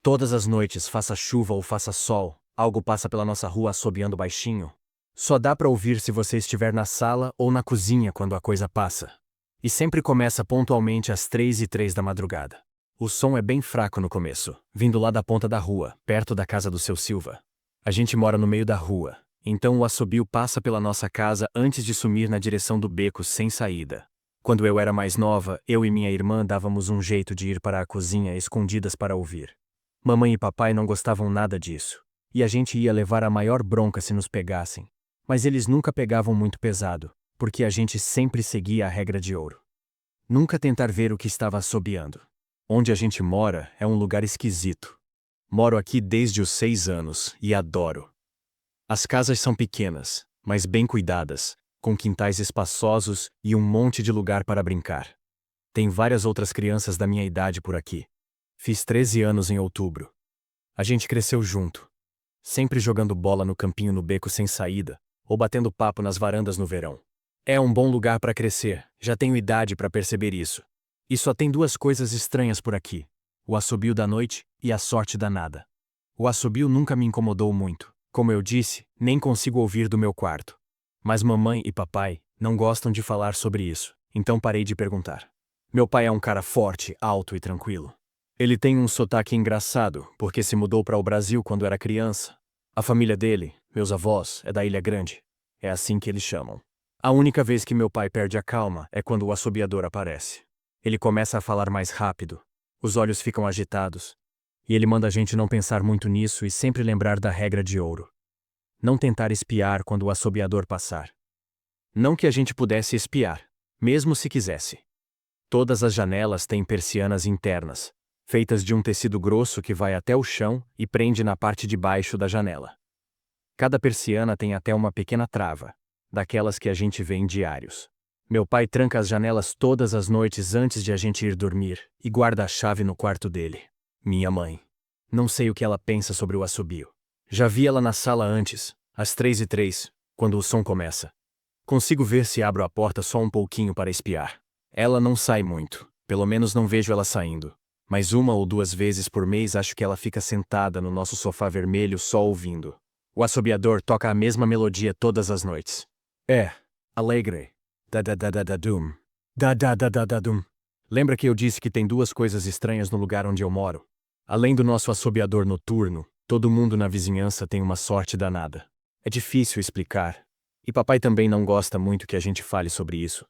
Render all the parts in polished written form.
Todas as noites, faça chuva ou faça sol, algo passa pela nossa rua assobiando baixinho. Só dá pra ouvir se você estiver na sala ou na cozinha quando a coisa passa. E sempre começa pontualmente às 3h03 da madrugada. O som é bem fraco no começo, vindo lá da ponta da rua, perto da casa do seu Silva. A gente mora no meio da rua, então o assobio passa pela nossa casa antes de sumir na direção do beco sem saída. Quando eu era mais nova, eu e minha irmã dávamos um jeito de ir para a cozinha escondidas para ouvir. Mamãe e papai não gostavam nada disso, e a gente ia levar a maior bronca se nos pegassem. Mas eles nunca pegavam muito pesado, porque a gente sempre seguia a regra de ouro. Nunca tentar ver o que estava assobiando. Onde a gente mora é um lugar esquisito. Moro aqui desde os 6 anos e adoro. As casas são pequenas, mas bem cuidadas, com quintais espaçosos e um monte de lugar para brincar. Tem várias outras crianças da minha idade por aqui. Fiz 13 anos em outubro. A gente cresceu junto, sempre jogando bola no campinho no beco sem saída, ou batendo papo nas varandas no verão. É um bom lugar para crescer, já tenho idade para perceber isso. E só tem duas coisas estranhas por aqui: o assobio da noite e a sorte danada. O assobio nunca me incomodou muito. Como eu disse, nem consigo ouvir do meu quarto. Mas mamãe e papai não gostam de falar sobre isso, então parei de perguntar. Meu pai é um cara forte, alto e tranquilo. Ele tem um sotaque engraçado, porque se mudou para o Brasil quando era criança. A família dele, meus avós, é da Ilha Grande. É assim que eles chamam. A única vez que meu pai perde a calma é quando o assobiador aparece. Ele começa a falar mais rápido, os olhos ficam agitados, e ele manda a gente não pensar muito nisso e sempre lembrar da regra de ouro. Não tentar espiar quando o assobiador passar. Não que a gente pudesse espiar, mesmo se quisesse. Todas as janelas têm persianas internas, feitas de um tecido grosso que vai até o chão e prende na parte de baixo da janela. Cada persiana tem até uma pequena trava, daquelas que a gente vê em diários. Meu pai tranca as janelas todas as noites antes de a gente ir dormir e guarda a chave no quarto dele. Minha mãe. Não sei o que ela pensa sobre o assobio. Já vi ela na sala antes, às 3h03, quando o som começa. Consigo ver se abro a porta só um pouquinho para espiar. Ela não sai muito, pelo menos não vejo ela saindo. Mas 1 ou 2 vezes por mês acho que ela fica sentada no nosso sofá vermelho só ouvindo. O assobiador toca a mesma melodia todas as noites. É, alegre. Da-da-da-da-da-dum. Da-da-da-da-da-dum. Lembra que eu disse que tem duas coisas estranhas no lugar onde eu moro? Além do nosso assobiador noturno, todo mundo na vizinhança tem uma sorte danada. É difícil explicar. E papai também não gosta muito que a gente fale sobre isso.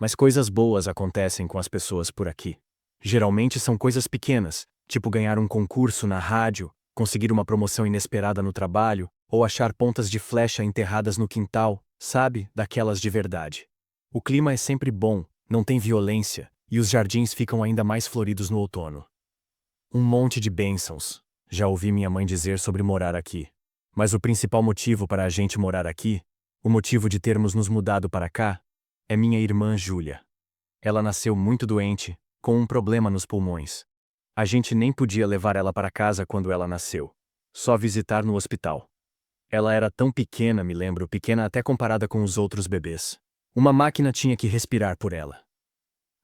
Mas coisas boas acontecem com as pessoas por aqui. Geralmente são coisas pequenas, tipo ganhar um concurso na rádio, conseguir uma promoção inesperada no trabalho, ou achar pontas de flecha enterradas no quintal, sabe, daquelas de verdade. O clima é sempre bom, não tem violência, e os jardins ficam ainda mais floridos no outono. Um monte de bênçãos, já ouvi minha mãe dizer sobre morar aqui. Mas o principal motivo para a gente morar aqui, o motivo de termos nos mudado para cá, é minha irmã Júlia. Ela nasceu muito doente, com um problema nos pulmões. A gente nem podia levar ela para casa quando ela nasceu. Só visitar no hospital. Ela era tão pequena, me lembro, pequena até comparada com os outros bebês. Uma máquina tinha que respirar por ela.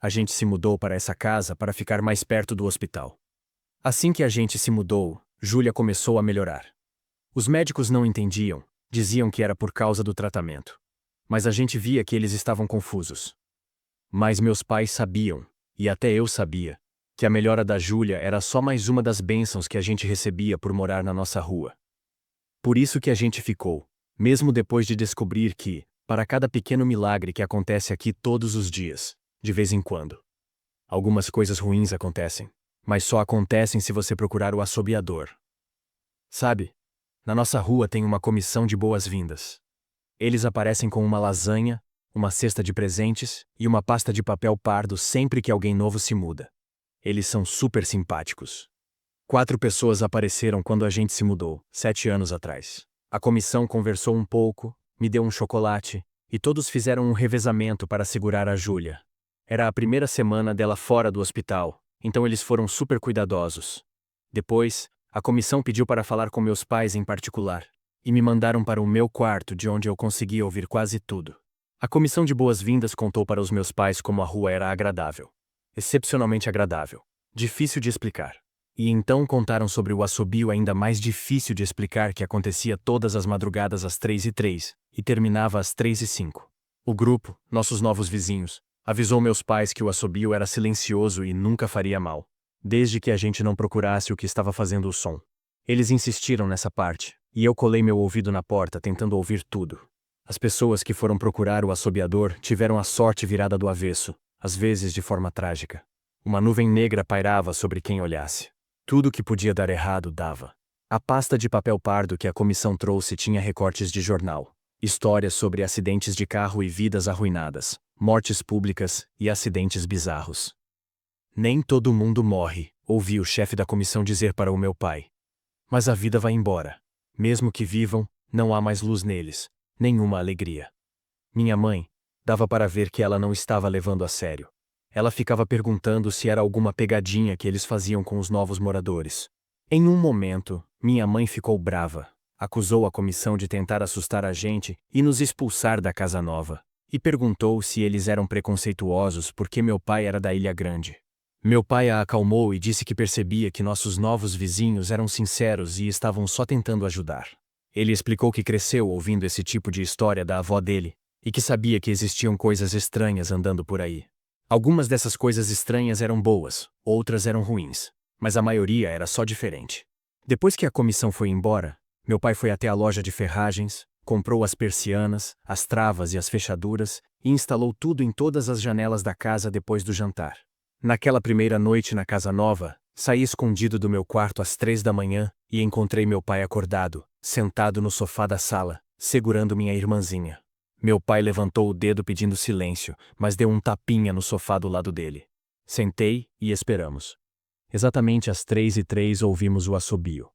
A gente se mudou para essa casa para ficar mais perto do hospital. Assim que a gente se mudou, Júlia começou a melhorar. Os médicos não entendiam, diziam que era por causa do tratamento. Mas a gente via que eles estavam confusos. Mas meus pais sabiam, e até eu sabia, que a melhora da Júlia era só mais uma das bênçãos que a gente recebia por morar na nossa rua. Por isso que a gente ficou, mesmo depois de descobrir que, para cada pequeno milagre que acontece aqui todos os dias, de vez em quando, algumas coisas ruins acontecem, mas só acontecem se você procurar o assobiador. Sabe, na nossa rua tem uma comissão de boas-vindas. Eles aparecem com uma lasanha, uma cesta de presentes e uma pasta de papel pardo sempre que alguém novo se muda. Eles são super simpáticos. 4 pessoas apareceram quando a gente se mudou, 7 anos atrás. A comissão conversou um pouco, me deu um chocolate, e todos fizeram um revezamento para segurar a Júlia. Era a primeira semana dela fora do hospital, então eles foram super cuidadosos. Depois, a comissão pediu para falar com meus pais em particular, e me mandaram para o meu quarto, de onde eu conseguia ouvir quase tudo. A comissão de boas-vindas contou para os meus pais como a rua era agradável. Excepcionalmente agradável. Difícil de explicar. E então contaram sobre o assobio ainda mais difícil de explicar que acontecia todas as madrugadas às 3h03 e terminava às 3h05. O grupo, nossos novos vizinhos, avisou meus pais que o assobio era silencioso e nunca faria mal, desde que a gente não procurasse o que estava fazendo o som. Eles insistiram nessa parte, e eu colei meu ouvido na porta tentando ouvir tudo. As pessoas que foram procurar o assobiador tiveram a sorte virada do avesso, às vezes de forma trágica. Uma nuvem negra pairava sobre quem olhasse. Tudo que podia dar errado dava. A pasta de papel pardo que a comissão trouxe tinha recortes de jornal, histórias sobre acidentes de carro e vidas arruinadas, mortes públicas e acidentes bizarros. Nem todo mundo morre, ouvi o chefe da comissão dizer para o meu pai. Mas a vida vai embora. Mesmo que vivam, não há mais luz neles, nenhuma alegria. Minha mãe, dava para ver que ela não estava levando a sério. Ela ficava perguntando se era alguma pegadinha que eles faziam com os novos moradores. Em um momento, minha mãe ficou brava, acusou a comissão de tentar assustar a gente e nos expulsar da casa nova, e perguntou se eles eram preconceituosos porque meu pai era da Ilha Grande. Meu pai a acalmou e disse que percebia que nossos novos vizinhos eram sinceros e estavam só tentando ajudar. Ele explicou que cresceu ouvindo esse tipo de história da avó dele, e que sabia que existiam coisas estranhas andando por aí. Algumas dessas coisas estranhas eram boas, outras eram ruins, mas a maioria era só diferente. Depois que a comissão foi embora, meu pai foi até a loja de ferragens, comprou as persianas, as travas e as fechaduras e instalou tudo em todas as janelas da casa depois do jantar. Naquela primeira noite na casa nova, saí escondido do meu quarto às 3 da manhã e encontrei meu pai acordado, sentado no sofá da sala, segurando minha irmãzinha. Meu pai levantou o dedo pedindo silêncio, mas deu um tapinha no sofá do lado dele. Sentei e esperamos. Exatamente às 3h03 ouvimos o assobio.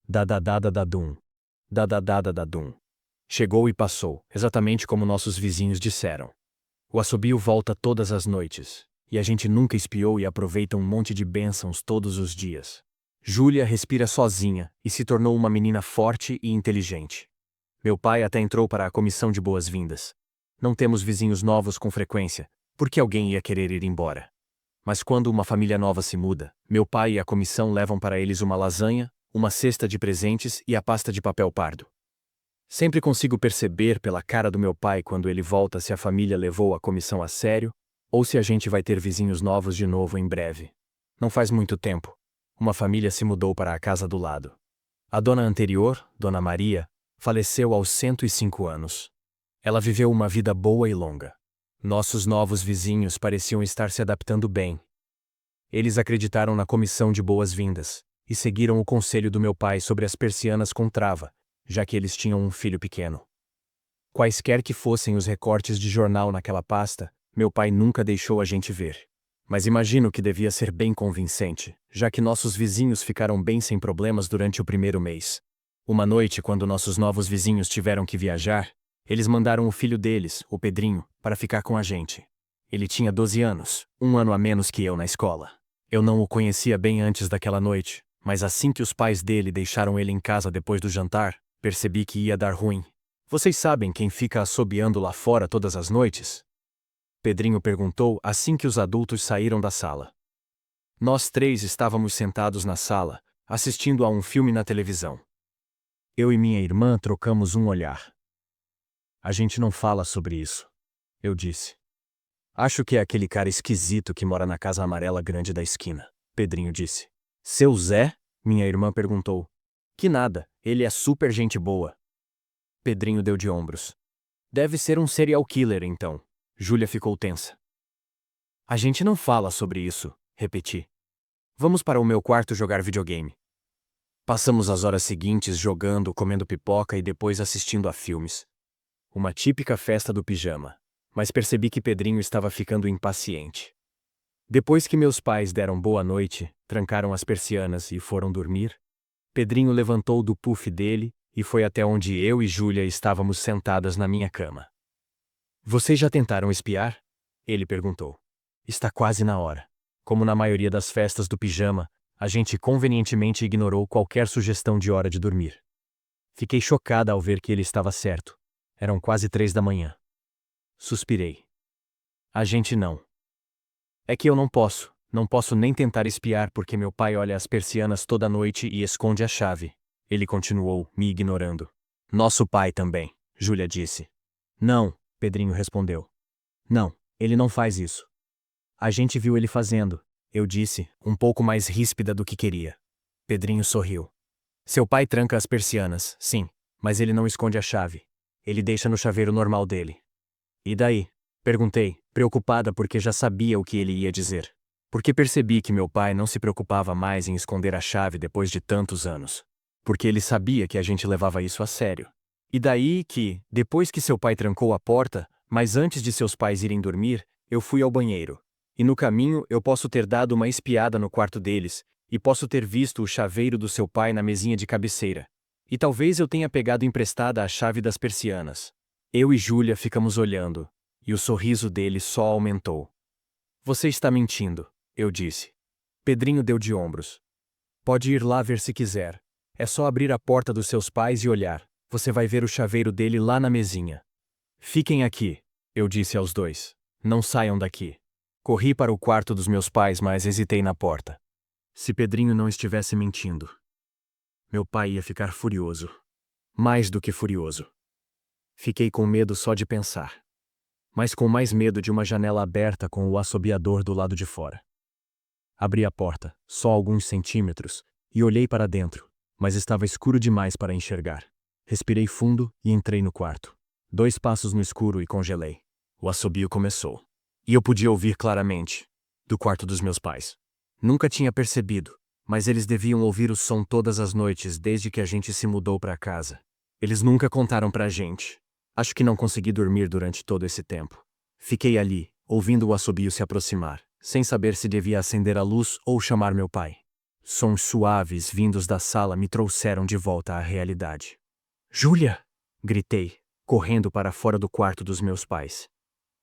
Dadadadadadum. Dadadadadadum. Chegou e passou, exatamente como nossos vizinhos disseram. O assobio volta todas as noites, e a gente nunca espiou e aproveita um monte de bênçãos todos os dias. Júlia respira sozinha e se tornou uma menina forte e inteligente. Meu pai até entrou para a comissão de boas-vindas. Não temos vizinhos novos com frequência, porque alguém ia querer ir embora. Mas quando uma família nova se muda, meu pai e a comissão levam para eles uma lasanha, uma cesta de presentes e a pasta de papel pardo. Sempre consigo perceber pela cara do meu pai quando ele volta se a família levou a comissão a sério, ou se a gente vai ter vizinhos novos de novo em breve. Não faz muito tempo. Uma família se mudou para a casa do lado. A dona anterior, Dona Maria, faleceu aos 105 anos. Ela viveu uma vida boa e longa. Nossos novos vizinhos pareciam estar se adaptando bem. Eles acreditaram na comissão de boas-vindas e seguiram o conselho do meu pai sobre as persianas com trava, já que eles tinham um filho pequeno. Quaisquer que fossem os recortes de jornal naquela pasta, meu pai nunca deixou a gente ver. Mas imagino que devia ser bem convincente, já que nossos vizinhos ficaram bem sem problemas durante o primeiro mês. Uma noite, quando nossos novos vizinhos tiveram que viajar, eles mandaram o filho deles, o Pedrinho, para ficar com a gente. Ele tinha 12 anos, um ano a menos que eu na escola. Eu não o conhecia bem antes daquela noite, mas assim que os pais dele deixaram ele em casa depois do jantar, percebi que ia dar ruim. Vocês sabem quem fica assobiando lá fora todas as noites? Pedrinho perguntou assim que os adultos saíram da sala. Nós três estávamos sentados na sala, assistindo a um filme na televisão. Eu e minha irmã trocamos um olhar. A gente não fala sobre isso, eu disse. Acho que é aquele cara esquisito que mora na casa amarela grande da esquina, Pedrinho disse. Seu Zé? Minha irmã perguntou. Que nada, ele é super gente boa. Pedrinho deu de ombros. Deve ser um serial killer então. Júlia ficou tensa. A gente não fala sobre isso, repeti. Vamos para o meu quarto jogar videogame. Passamos as horas seguintes jogando, comendo pipoca e depois assistindo a filmes. Uma típica festa do pijama, mas percebi que Pedrinho estava ficando impaciente. Depois que meus pais deram boa noite, trancaram as persianas e foram dormir, Pedrinho levantou do puff dele e foi até onde eu e Júlia estávamos sentadas na minha cama. Vocês já tentaram espiar? Ele perguntou. Está quase na hora. Como na maioria das festas do pijama, a gente convenientemente ignorou qualquer sugestão de hora de dormir. Fiquei chocada ao ver que ele estava certo. Eram quase 3 da manhã. Suspirei. A gente não. É que eu não posso, Não posso nem tentar espiar porque meu pai olha as persianas toda noite e esconde a chave. Ele continuou, me ignorando. Nosso pai também, Júlia disse. Não, Pedrinho respondeu. Não, ele não faz isso. A gente viu ele fazendo, eu disse, um pouco mais ríspida do que queria. Pedrinho sorriu. Seu pai tranca as persianas, sim, mas ele não esconde a chave. Ele deixa no chaveiro normal dele. E daí? Perguntei, preocupada porque já sabia o que ele ia dizer. Porque percebi que meu pai não se preocupava mais em esconder a chave depois de tantos anos. Porque ele sabia que a gente levava isso a sério. E daí que, depois que seu pai trancou a porta, mas antes de seus pais irem dormir, eu fui ao banheiro. E no caminho eu posso ter dado uma espiada no quarto deles, e posso ter visto o chaveiro do seu pai na mesinha de cabeceira. E talvez eu tenha pegado emprestada a chave das persianas. Eu e Júlia ficamos olhando, e o sorriso dele só aumentou. Você está mentindo, eu disse. Pedrinho deu de ombros. Pode ir lá ver se quiser. É só abrir a porta dos seus pais e olhar. Você vai ver o chaveiro dele lá na mesinha. Fiquem aqui, eu disse aos dois. Não saiam daqui. Corri para o quarto dos meus pais, mas hesitei na porta. Se Pedrinho não estivesse mentindo, meu pai ia ficar furioso. Mais do que furioso. Fiquei com medo só de pensar. Mas com mais medo de uma janela aberta com o assobiador do lado de fora. Abri a porta, só alguns centímetros, e olhei para dentro, mas estava escuro demais para enxergar. Respirei fundo e entrei no quarto. 2 passos no escuro e congelei. O assobio começou. E eu podia ouvir claramente. Do quarto dos meus pais. Nunca tinha percebido, mas eles deviam ouvir o som todas as noites desde que a gente se mudou para casa. Eles nunca contaram pra gente. Acho que não consegui dormir durante todo esse tempo. Fiquei ali, ouvindo o assobio se aproximar, sem saber se devia acender a luz ou chamar meu pai. Sons suaves vindos da sala me trouxeram de volta à realidade. Júlia! Gritei, correndo para fora do quarto dos meus pais.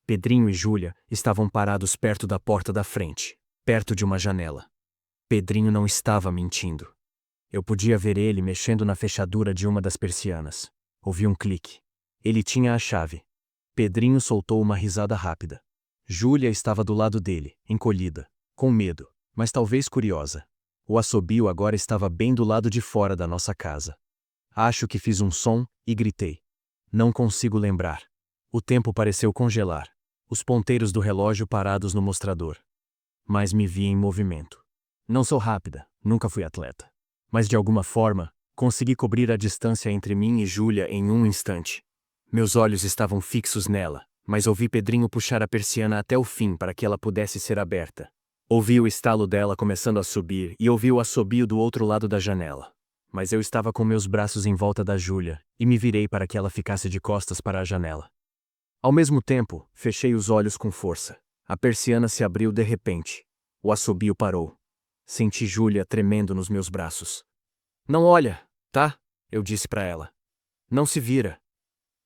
Pedrinho e Júlia estavam parados perto da porta da frente, perto de uma janela. Pedrinho não estava mentindo. Eu podia ver ele mexendo na fechadura de uma das persianas. Ouvi um clique. Ele tinha a chave. Pedrinho soltou uma risada rápida. Júlia estava do lado dele, encolhida, com medo, mas talvez curiosa. O assobio agora estava bem do lado de fora da nossa casa. Acho que fiz um som e gritei. Não consigo lembrar. O tempo pareceu congelar. Os ponteiros do relógio parados no mostrador. Mas me vi em movimento. Não sou rápida, nunca fui atleta. Mas de alguma forma, consegui cobrir a distância entre mim e Júlia em um instante. Meus olhos estavam fixos nela, mas ouvi Pedrinho puxar a persiana até o fim para que ela pudesse ser aberta. Ouvi o estalo dela começando a subir e ouvi o assobio do outro lado da janela. Mas eu estava com meus braços em volta da Júlia e me virei para que ela ficasse de costas para a janela. Ao mesmo tempo, fechei os olhos com força. A persiana se abriu de repente. O assobio parou. Senti Júlia tremendo nos meus braços. Não olha, tá? Eu disse para ela. Não se vira.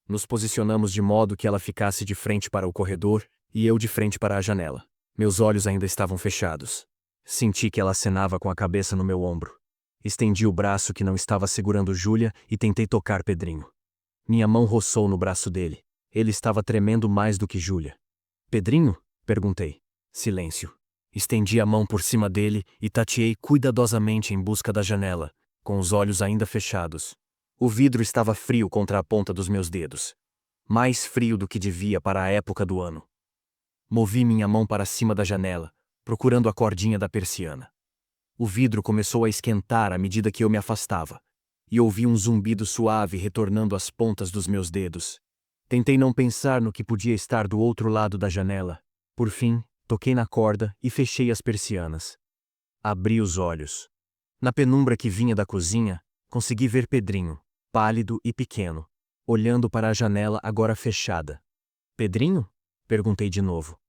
Nos posicionamos de modo que ela ficasse de frente para o corredor e eu de frente para a janela. Meus olhos ainda estavam fechados. Senti que ela acenava com a cabeça no meu ombro. Estendi o braço que não estava segurando Júlia e tentei tocar Pedrinho. Minha mão roçou no braço dele. Ele estava tremendo mais do que Júlia. Pedrinho? Perguntei. Silêncio. Estendi a mão por cima dele e tateei cuidadosamente em busca da janela, com os olhos ainda fechados. O vidro estava frio contra a ponta dos meus dedos. Mais frio do que devia para a época do ano. Movi minha mão para cima da janela, procurando a cordinha da persiana. O vidro começou a esquentar à medida que eu me afastava, e ouvi um zumbido suave retornando às pontas dos meus dedos. Tentei não pensar no que podia estar do outro lado da janela. Por fim, toquei na corda e fechei as persianas. Abri os olhos. Na penumbra que vinha da cozinha, consegui ver Pedrinho, pálido e pequeno, olhando para a janela agora fechada. Pedrinho? Perguntei de novo.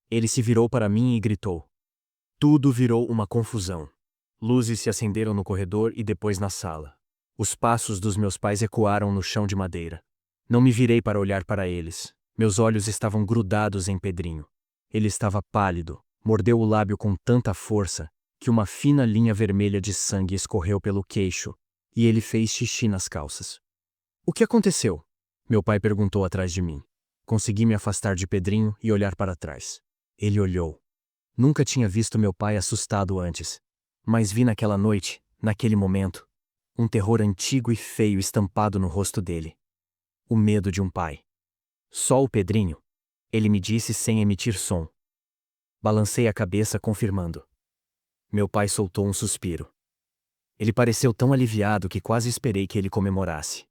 Ele se virou para mim e gritou. Tudo virou uma confusão. Luzes se acenderam no corredor e depois na sala. Os passos dos meus pais ecoaram no chão de madeira. Não me virei para olhar para eles. Meus olhos estavam grudados em Pedrinho. Ele estava pálido, mordeu o lábio com tanta força que uma fina linha vermelha de sangue escorreu pelo queixo, e ele fez xixi nas calças. O que aconteceu? Meu pai perguntou atrás de mim. Consegui me afastar de Pedrinho e olhar para trás. Ele olhou. Nunca tinha visto meu pai assustado antes. Mas vi naquela noite, naquele momento, um terror antigo e feio estampado no rosto dele. O medo de um pai. Só o Pedrinho. Ele me disse sem emitir som. Balancei a cabeça confirmando. Meu pai soltou um suspiro. Ele pareceu tão aliviado que quase esperei que ele comemorasse.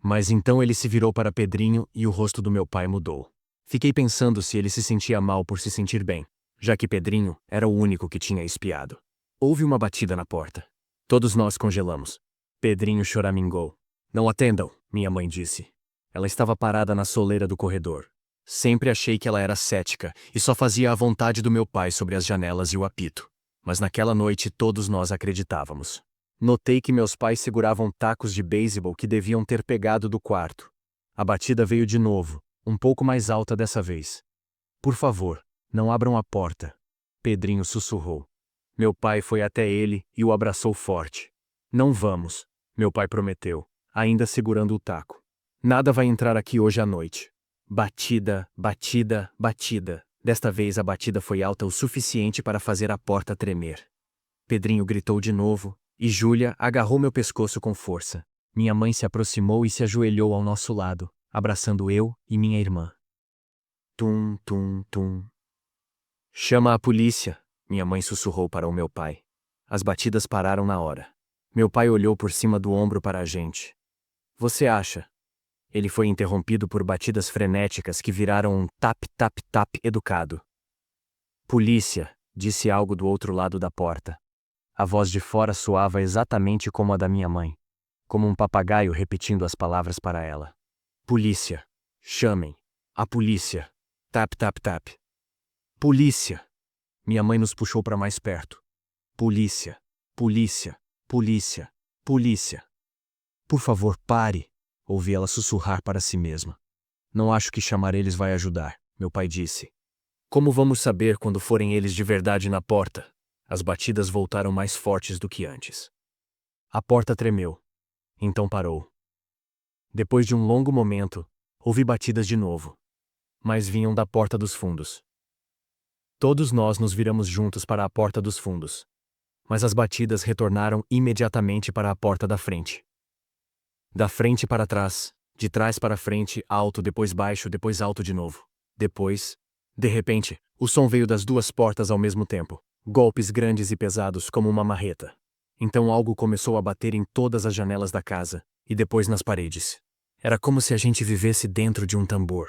Mas então ele se virou para Pedrinho e o rosto do meu pai mudou. Fiquei pensando se ele se sentia mal por se sentir bem, já que Pedrinho era o único que tinha espiado. Houve uma batida na porta. Todos nós congelamos. Pedrinho choramingou. Não atendam, minha mãe disse. Ela estava parada na soleira do corredor. Sempre achei que ela era cética e só fazia a vontade do meu pai sobre as janelas e o apito. Mas naquela noite todos nós acreditávamos. Notei que meus pais seguravam tacos de beisebol que deviam ter pegado do quarto. A batida veio de novo, um pouco mais alta dessa vez. Por favor, não abram a porta. Pedrinho sussurrou. Meu pai foi até ele e o abraçou forte. Não vamos, meu pai prometeu, ainda segurando o taco. Nada vai entrar aqui hoje à noite. Batida, batida, batida. Desta vez a batida foi alta o suficiente para fazer a porta tremer. Pedrinho gritou de novo, e Júlia agarrou meu pescoço com força. Minha mãe se aproximou e se ajoelhou ao nosso lado, abraçando eu e minha irmã. Tum, tum, tum. Chama a polícia, minha mãe sussurrou para o meu pai. As batidas pararam na hora. Meu pai olhou por cima do ombro para a gente. Você acha? Ele foi interrompido por batidas frenéticas que viraram um tap-tap-tap educado. Polícia, disse algo do outro lado da porta. A voz de fora soava exatamente como a da minha mãe, como um papagaio repetindo as palavras para ela. Polícia. Chamem. A polícia. Tap-tap-tap. Polícia. Minha mãe nos puxou para mais perto. Polícia. Polícia. Polícia. Polícia. Por favor, pare. Ouvi ela sussurrar para si mesma. Não acho que chamar eles vai ajudar, meu pai disse. Como vamos saber quando forem eles de verdade na porta? As batidas voltaram mais fortes do que antes. A porta tremeu. Então parou. Depois de um longo momento, ouvi batidas de novo. Mas vinham da porta dos fundos. Todos nós nos viramos juntos para a porta dos fundos. Mas as batidas retornaram imediatamente para a porta da frente. Da frente para trás, de trás para frente, alto, depois baixo, depois alto de novo. Depois, de repente, o som veio das duas portas ao mesmo tempo. Golpes grandes e pesados como uma marreta. Então algo começou a bater em todas as janelas da casa, e depois nas paredes. Era como se a gente vivesse dentro de um tambor,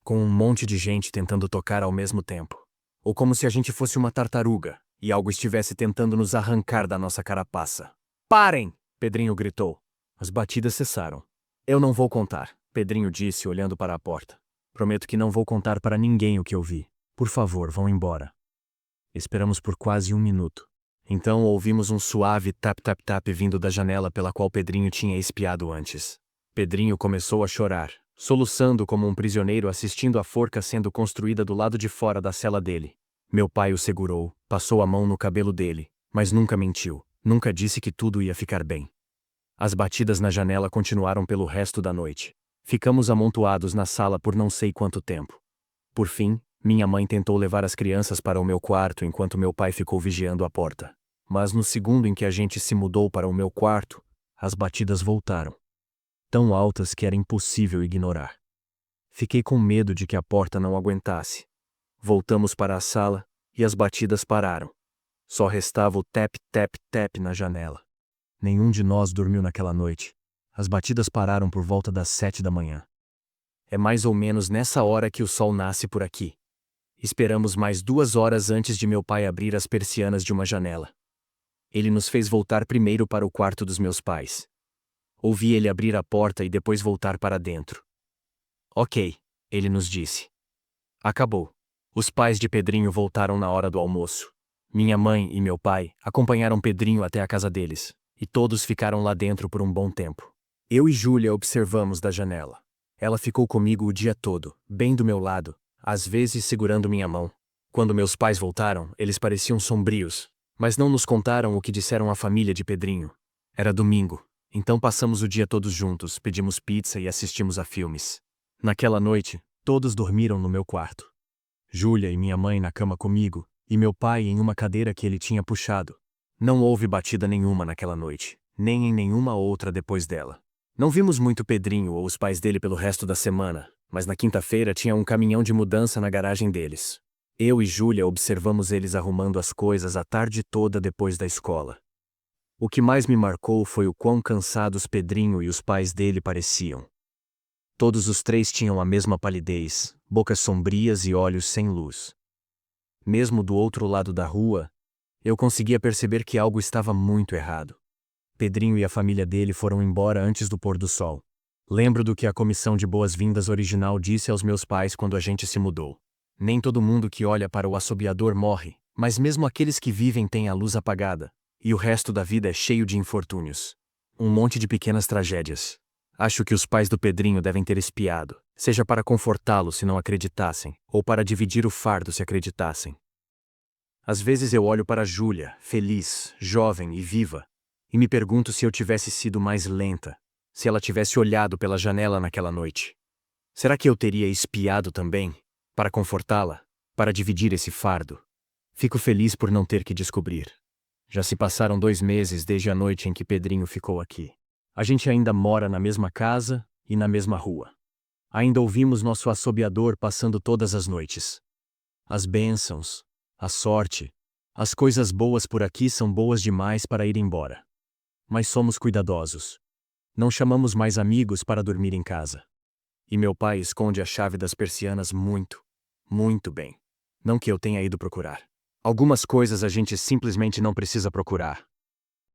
com um monte de gente tentando tocar ao mesmo tempo. Ou como se a gente fosse uma tartaruga, e algo estivesse tentando nos arrancar da nossa carapaça. Parem! Pedrinho gritou. As batidas cessaram. Eu não vou contar, Pedrinho disse olhando para a porta. Prometo que não vou contar para ninguém o que eu vi. Por favor, vão embora. Esperamos por quase 1 minuto. Então ouvimos um suave tap-tap-tap vindo da janela pela qual Pedrinho tinha espiado antes. Pedrinho começou a chorar, soluçando como um prisioneiro assistindo a forca sendo construída do lado de fora da cela dele. Meu pai o segurou, passou a mão no cabelo dele, mas nunca mentiu, nunca disse que tudo ia ficar bem. As batidas na janela continuaram pelo resto da noite. Ficamos amontoados na sala por não sei quanto tempo. Por fim, minha mãe tentou levar as crianças para o meu quarto enquanto meu pai ficou vigiando a porta. Mas no segundo em que a gente se mudou para o meu quarto, as batidas voltaram. Tão altas que era impossível ignorar. Fiquei com medo de que a porta não aguentasse. Voltamos para a sala, e as batidas pararam. Só restava o tap-tap-tap na janela. Nenhum de nós dormiu naquela noite. As batidas pararam por volta das 7 da manhã. É mais ou menos nessa hora que o sol nasce por aqui. Esperamos mais 2 horas antes de meu pai abrir as persianas de uma janela. Ele nos fez voltar primeiro para o quarto dos meus pais. Ouvi ele abrir a porta e depois voltar para dentro. Ok, ele nos disse. Acabou. Os pais de Pedrinho voltaram na hora do almoço. Minha mãe e meu pai acompanharam Pedrinho até a casa deles, e todos ficaram lá dentro por um bom tempo. Eu e Júlia observamos da janela. Ela ficou comigo o dia todo, bem do meu lado, às vezes segurando minha mão. Quando meus pais voltaram, eles pareciam sombrios, mas não nos contaram o que disseram à família de Pedrinho. Era domingo, então passamos o dia todos juntos, pedimos pizza e assistimos a filmes. Naquela noite, todos dormiram no meu quarto. Júlia e minha mãe na cama comigo, e meu pai em uma cadeira que ele tinha puxado. Não houve batida nenhuma naquela noite, nem em nenhuma outra depois dela. Não vimos muito Pedrinho ou os pais dele pelo resto da semana, mas na quinta-feira tinha um caminhão de mudança na garagem deles. Eu e Júlia observamos eles arrumando as coisas a tarde toda depois da escola. O que mais me marcou foi o quão cansados Pedrinho e os pais dele pareciam. Todos os três tinham a mesma palidez, bocas sombrias e olhos sem luz. Mesmo do outro lado da rua, eu conseguia perceber que algo estava muito errado. Pedrinho e a família dele foram embora antes do pôr do sol. Lembro do que a comissão de boas-vindas original disse aos meus pais quando a gente se mudou. Nem todo mundo que olha para o assobiador morre, mas mesmo aqueles que vivem têm a luz apagada, e o resto da vida é cheio de infortúnios. Um monte de pequenas tragédias. Acho que os pais do Pedrinho devem ter espiado, seja para confortá-lo se não acreditassem, ou para dividir o fardo se acreditassem. Às vezes eu olho para Júlia, feliz, jovem e viva, e me pergunto se eu tivesse sido mais lenta, se ela tivesse olhado pela janela naquela noite. Será que eu teria espiado também, para confortá-la, para dividir esse fardo? Fico feliz por não ter que descobrir. Já se passaram 2 meses desde a noite em que Pedrinho ficou aqui. A gente ainda mora na mesma casa e na mesma rua. Ainda ouvimos nosso assobiador passando todas as noites. As bênçãos, a sorte, as coisas boas por aqui são boas demais para ir embora. Mas somos cuidadosos. Não chamamos mais amigos para dormir em casa. E meu pai esconde a chave das persianas muito, muito bem. Não que eu tenha ido procurar. Algumas coisas a gente simplesmente não precisa procurar.